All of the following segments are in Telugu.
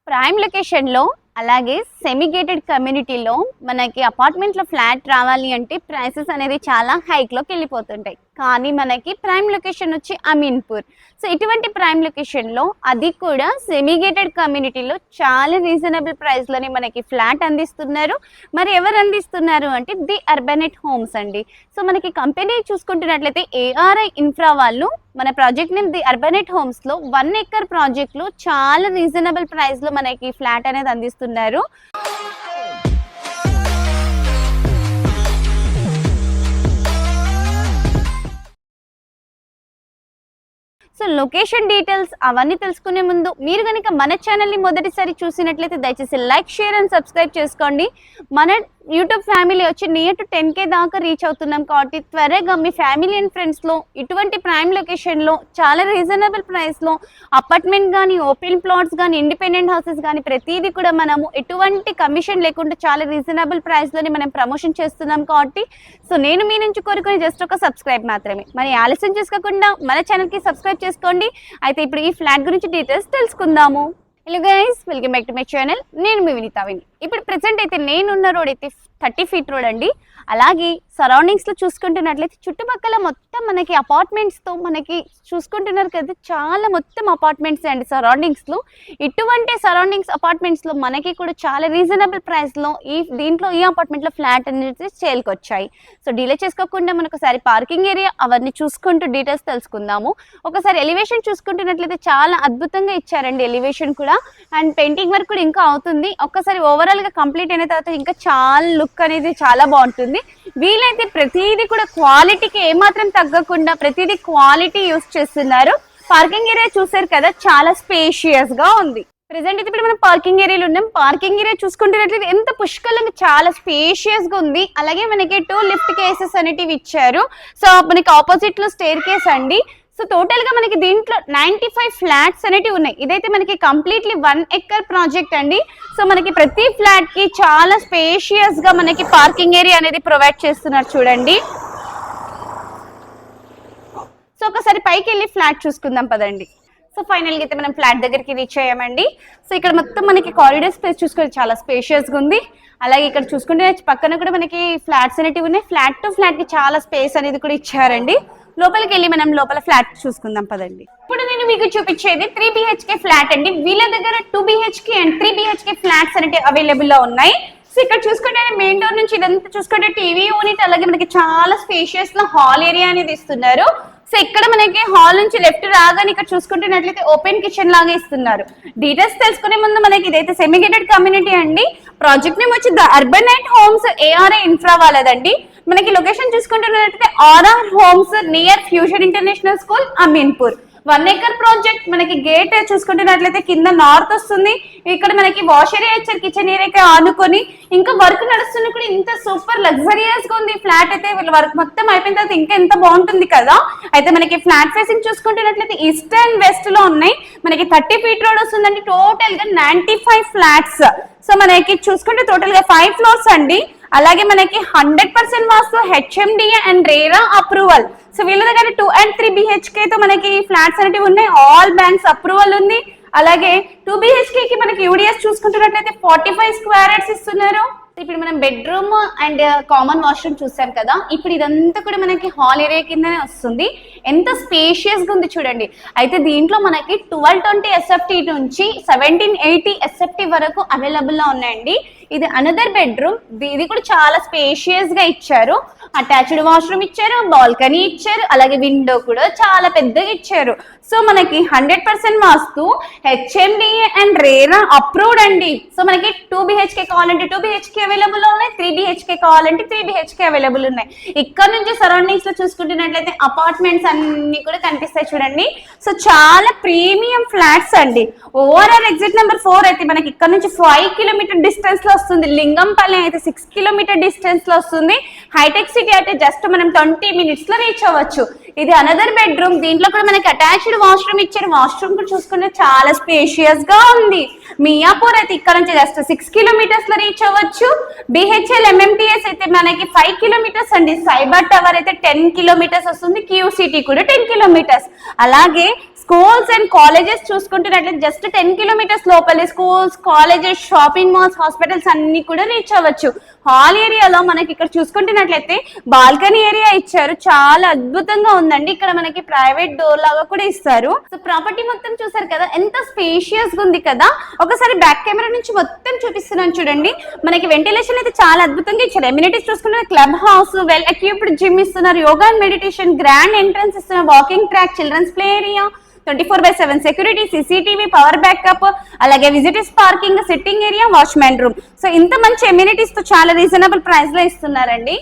ప్రైమ్ లొకేషన్లో అలాగే సెమీ గేటెడ్ కమ్యూనిటీలో మనకి అపార్ట్మెంట్లో ఫ్లాట్ రావాలి అంటే ప్రైసెస్ అనేది చాలా హైక్లోకి వెళ్ళిపోతుంటాయి. కానీ మనకి ప్రైమ్ లొకేషన్ వచ్చి అమీన్పూర్. సో ఇటువంటి ప్రైమ్ లొకేషన్లో అది కూడా సెమీ గేటెడ్ కమ్యూనిటీలో చాలా రీజనబుల్ ప్రైస్లోనే మనకి ఫ్లాట్ అందిస్తున్నారు. మరి ఎవరు అందిస్తున్నారు అంటే ది అర్బనెట్ హోమ్స్ అండి. సో మనకి కంపెనీ చూసుకుంటున్నట్లయితే ఏఆర్ఐ ఇన్ఫ్రా వాళ్ళు మన ప్రాజెక్ట్ నేమ్ ది అర్బనెట్ హోమ్స్లో 1 ఎకర్ ప్రాజెక్ట్లో చాలా రీజనబుల్ ప్రైస్లో మనకి ఫ్లాట్ అనేది అందిస్తున్నారు. సో లొకేషన్ డీటెయిల్స్ అవన్నీ తెలుసుకునే ముందు మీరు కనుక మన ఛానల్ని మొదటిసారి చూసినట్లయితే దయచేసి లైక్, షేర్ అండ్ సబ్స్క్రైబ్ చేసుకోండి. మన యూట్యూబ్ ఫ్యామిలీ వచ్చి నియర్ టు 10K దాకా రీచ్ అవుతున్నాం కాబట్టి త్వరగా మీ ఫ్యామిలీ అండ్ ఫ్రెండ్స్లో ఇటువంటి ప్రైమ్ లొకేషన్లో చాలా రీజనబుల్ ప్రైస్లో అపార్ట్మెంట్ కానీ, ఓపెన్ ప్లాట్స్ కానీ, ఇండిపెండెంట్ హౌసెస్ కానీ ప్రతిదీ కూడా మనము ఎటువంటి కమిషన్ లేకుండా చాలా రీజనబుల్ ప్రైస్లోనే మనం ప్రమోషన్ చేస్తున్నాం కాబట్టి సో నేను మీ నుంచి కోరుకునే జస్ట్ ఒక సబ్స్క్రైబ్ మాత్రమే. మరి ఆలస్యం చేసుకోకుండా మన ఛానల్కి సబ్స్క్రైబ్ చేసుకోండి. అయితే ఇప్పుడు ఈ ఫ్లాట్ గురించి డీటెయిల్స్ తెలుసుకుందాము. Hello guys, welcome back to my channel. నేను మీ వినీతావిని. ఇప్పుడు ప్రెసెంట్ అయితే నేనున్న రోడ్ అయితే 30 ఫీట్ రోడ్ అండి. అలాగే సరౌండింగ్స్లో చూసుకుంటున్నట్లయితే చుట్టుపక్కల మొత్తం మనకి అపార్ట్మెంట్స్తో మనకి చూసుకుంటున్నారు కదా, చాలా మొత్తం అపార్ట్మెంట్స్ అండి సరౌండింగ్స్లో. ఇటువంటి సరౌండింగ్స్ అపార్ట్మెంట్స్లో మనకి కూడా చాలా రీజనబుల్ ప్రైస్లో దీంట్లో ఈ అపార్ట్మెంట్లో ఫ్లాట్ అనేది సేల్కి వచ్చాయి. సో డిలే చేసుకోకుండా మనకు ఒకసారి పార్కింగ్ ఏరియా అవన్నీ చూసుకుంటూ డీటెయిల్స్ తెలుసుకుందాము. ఒకసారి ఎలివేషన్ చూసుకుంటున్నట్లయితే చాలా అద్భుతంగా ఇచ్చారండి ఎలివేషన్ కూడా. అండ్ పెయింటింగ్ వర్క్ కూడా ఇంకా అవుతుంది. ఒక్కసారి ఓవరాల్గా కంప్లీట్ అయిన తర్వాత ఇంకా చాలా లుక్ అనేది చాలా బాగుంటుంది. వీలైతే ప్రతిదీ కూడా క్వాలిటీకి ఏమాత్రం తగ్గకుండా ప్రతిదీ క్వాలిటీ యూస్ చేస్తున్నారు. పార్కింగ్ ఏరియా చూసారు కదా, చాలా స్పేషియస్ గా ఉంది. ప్రెసెంట్ అయితే ఇప్పుడు మనం పార్కింగ్ ఏరియాలో ఉన్నాం. పార్కింగ్ ఏరియా చూసుకుంటున్నట్లయితే ఎంత పుష్కలంగా చాలా స్పేషియస్ గా ఉంది. అలాగే మనకి 2 లిఫ్ట్ కేసెస్ అనేటివి ఇచ్చారు. సో మనకి ఆపోజిట్ లో స్టేర్ కేస్ అండి. సో టోటల్ గా మనకి దీంట్లో 95 ఫ్లాట్స్ అనేటివి ఉన్నాయి. ఇదైతే మనకి కంప్లీట్లీ 1 ఎకర్ ప్రాజెక్ట్ అండి. సో మనకి ప్రతి ఫ్లాట్ కి చాలా స్పేషియస్ గా మనకి పార్కింగ్ ఏరియా అనేది ప్రొవైడ్ చేస్తున్నారు చూడండి. సో ఒకసారి పైకి వెళ్ళి ఫ్లాట్ చూసుకుందాం పదండి. సో ఫైనల్గా అయితే మనం ఫ్లాట్ దగ్గరికి రీచ్ అయ్యామండి. సో ఇక్కడ మొత్తం మనకి కారిడార్ స్పేస్ చూసుకుంటే చాలా స్పేషియస్గా ఉంది. అలాగే ఇక్కడ చూసుకుంటే పక్కన కూడా మనకి ఫ్లాట్స్ అనేటివి ఉన్నాయి. ఫ్లాట్ టు ఫ్లాట్ కి చాలా స్పేస్ అనేది కూడా ఇచ్చారండి. లోపలికి వెళ్ళి మనం లోపల ఫ్లాట్ చూసుకుందాం పదండి. ఇప్పుడు నేను మీకు చూపించేది 3 BHK ఫ్లాట్ అండి. వీళ్ళ దగ్గర 2 BHK అండ్ 3 BHK ఫ్లాట్స్ అనేవి అవైలబుల్ లో ఉన్నాయి. సో ఇక్కడ చూసుకుంటే మెయిన్ డోర్ నుంచి ఇదంతా చూసుకుంటే టీవీ యూనిట్, అలాగే మనకి చాలా స్పేషియస్ లో హాల్ ఏరియా అనేది ఇస్తున్నారు. సో ఇక్కడ మనకి హాల్ నుంచి లెఫ్ట్ రాగానే ఇక్కడ చూసుకుంటున్నట్లయితే ఓపెన్ కిచెన్ లాగా ఇస్తున్నారు. డీటెయిల్స్ తెలుసుకునే ముందు మనకి ఇదైతే సెమీ గేటెడ్ కమ్యూనిటీ అండి. ప్రాజెక్ట్ నేమ్ వచ్చి the urbanite homes ARI infra వాళ్ళదండి. మనకి లొకేషన్ చూసుకుంటున్నట్లయితే RR homes near fusion international school Ameenpur. 1 acre project. మనకి గేట్ చూసుకుంటున్నట్లయితే కింద నార్త్ వస్తుంది. ఇక్కడ మనకి వాష్ ఏరియా ఇచ్చారు, కిచెన్ ఏరియాకి ఆనుకొని. ఇంకా వర్క్ నడుస్తున్న కూడా ఇంత సూపర్ లగ్జరియస్ గా ఉంది ఫ్లాట్ అయితే. వర్క్ మొత్తం అయిపోయిన తర్వాత ఇంకా ఎంత బాగుంటుంది కదా. అయితే మనకి ఫ్లాట్ ఫేసింగ్ చూసుకుంటున్నట్లయితే ఈస్ట్ అండ్ వెస్ట్ లో ఉన్నాయి. మనకి 30 ఫీట్ రోడ్ వస్తుందండి. టోటల్ గా 95 ఫ్లాట్స్. సో మనకి చూసుకుంటే టోటల్ గా 5 ఫ్లోర్స్ అండి. అలాగే మనకి 100% vastu HMDA and RERA approval. So వీళ్ళ దగ్గర 2 and 3 BHK తో మనకి ఫ్లాట్స్ అనేవి ఉన్నాయి. ఆల్ బ్యాంక్స్ అప్రూవల్ ఉంది. అలాగే 2 BHK కి మనకి యూడిఎస్ చూసుకుంటున్నట్లయితే 45 స్క్వేర్ యార్డ్స్ ఇస్తున్నారు. ఇప్పుడు మనం బెడ్రూమ్ అండ్ కామన్ వాష్రూమ్ చూసాం కదా. ఇప్పుడు ఇదంతా కూడా మనకి హాల్ ఏరియా కిందనే వస్తుంది. ఎంత స్పేషియస్ గా ఉంది చూడండి. అయితే దీంట్లో మనకి 1220 SFT నుంచి 1780 SFT వరకు అవైలబుల్ గా ఉన్నాయండి. ఇది అనదర్ బెడ్రూమ్. ఇది కూడా చాలా స్పేషియస్ గా ఇచ్చారు. అటాచ్డ్ వాష్రూమ్ ఇచ్చారు, బాల్కనీ ఇచ్చారు, అలాగే విండో కూడా చాలా పెద్దగా ఇచ్చారు. సో మనకి 100% vastu HMDA and RERA approved అండి. సో మనకి 2 BHK కావాలంటే 2 BHK అవైలబుల్ ఉన్నాయి, 3 BHK కావాలంటే 3 BHK అవైలబుల్ ఉన్నాయి. ఇక్కడ నుంచి సరౌండింగ్స్ లో చూసుకుంటున్నట్లయితే అపార్ట్మెంట్స్ అన్ని కూడా కనిపిస్తాయి చూడండి. సో చాలా ప్రీమియం ఫ్లాట్స్ అండి. ఓవరాల్ ఎగ్జిట్ నెంబర్ 4 అయితే మనకి ఇక్కడ నుంచి 5 కిలోమీటర్ డిస్టెన్స్ లో వస్తుంది. లింగంపల్లి అయితే 6 కిలోమీటర్ డిస్టెన్స్ లో వస్తుంది. హైటెక్ సిటీ అయితే జస్ట్ మనం 20 minutes లో రీచ్ అవ్వచ్చు. ఇది అనదర్ బెడ్రూమ్. దీంట్లో కూడా మనకి అటాచ్డ్ వాష్రూమ్ ఇచ్చారు. వాష్రూమ్ కూడా చూసుకుంటే చాలా స్పేషియస్ గా ఉంది. మియాపూర్ అయితే ఇక్కడ నుంచి జస్ట్ 6 కిలోమీటర్స్ లో రీచ్ అవ్వచ్చు. BHL MMTS అయితే మనకి 5 కిలోమీటర్స్ అండి. సైబర్ టవర్ అయితే 10 కిలోమీటర్స్ వస్తుంది. QCT కూడా 10 కిలోమీటర్స్. అలాగే స్కూల్స్ అండ్ కాలేజెస్ చూసుకుంటున్నట్లయితే జస్ట్ 10 కిలోమీటర్స్ లోపలే schools, colleges, shopping malls, hospitals అన్ని కూడా రీచ్ అవ్వచ్చు. హాల్ ఏరియాలో మనకి ఇక్కడ చూసుకుంటున్నట్లయితే బాల్కనీ ఏరియా ఇచ్చారు, చాలా అద్భుతంగా ఉందండి. ఇక్కడ మనకి ప్రైవేట్ డోర్ లాగా కూడా ఇస్తారు. సో ప్రాపర్టీ మొత్తం చూసారు కదా, ఎంత స్పేషియస్ గా ఉంది కదా. ఒకసారి బ్యాక్ కెమెరా నుంచి మొత్తం చూపిస్తున్నాను చూడండి. మనకి వెంటిలేషన్ అయితే చాలా అద్భుతంగా ఇచ్చారు. ఎమ్యూనిటీస్ చూసుకుంటే club house, well equipped gym ఇస్తున్నారు, yoga and meditation, grand entrance ఇస్తున్నారు, walking track, children's play area, 24/7 security, CCTV, power backup, అలాగే visitors parking, sitting area, watchmen room. So ఇంత మంచి ఎమ్యూనిటీస్ తో చాలా రీజనబుల్ ప్రైస్ లో ఇస్తున్నారండి.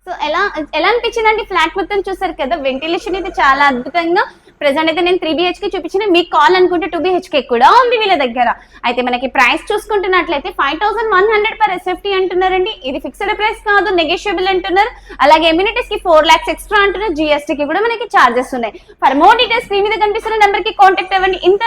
సో ఎలా అనిపించిందండి ఫ్లాట్ మొత్తం చూసారు కదా. వెంటిలేషన్ అయితే చాలా అద్భుతంగా. ప్రెసెంట్ అయితే నేను 3 BHK చూపించిన, మీకు కాల్ అనుకుంటే 2 BHK కూడా ఉంది వీళ్ళ దగ్గర. అయితే మనకి ప్రైస్ చూసుకుంటున్నట్లయితే 5100 per SFT అంటున్నారండి. ఇది ఫిక్స్డ్ ప్రైస్ కాదు, నెగోషియబుల్ అంటున్నారు. అలాగే ఎమ్యూనిటీస్ కి 4 lakhs ఎక్స్ట్రా అంటున్నారు. GST కి కూడా మనకి చార్జెస్ ఉన్నాయి. ఫర్ మోర్ డీటెయిల్స్ స్క్రీన్ మీద కనిపిస్తున్న నెంబర్ కి కాంటాక్ట్ అవ్వండి. ఇంత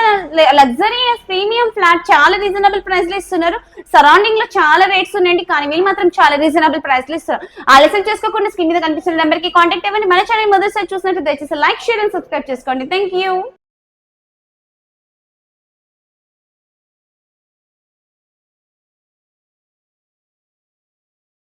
లగ్జరీయస్ ప్రీమియం ఫ్లాట్ చాలా రీజనబుల్ ప్రైస్ లో ఇస్తున్నారు. సరౌండింగ్ లో చాలా రేట్స్ ఉన్నాయండి, కానీ వీళ్ళు మాత్రం చాలా రీజనబుల్ ప్రైస్ లో ఇస్తారు. ఆలస్యం చేసుకోకుండా స్క్రీన్ మీద కనిపిస్తున్న నెంబర్ కి కాంటాక్ట్ అవ్వండి. మన ఛానల్ మొదటిసారి చూసినట్టు దయచేసి లైక్, షేర్ అండ్ సబ్స్క్రైబ్ చేసుకోండి. Thank you.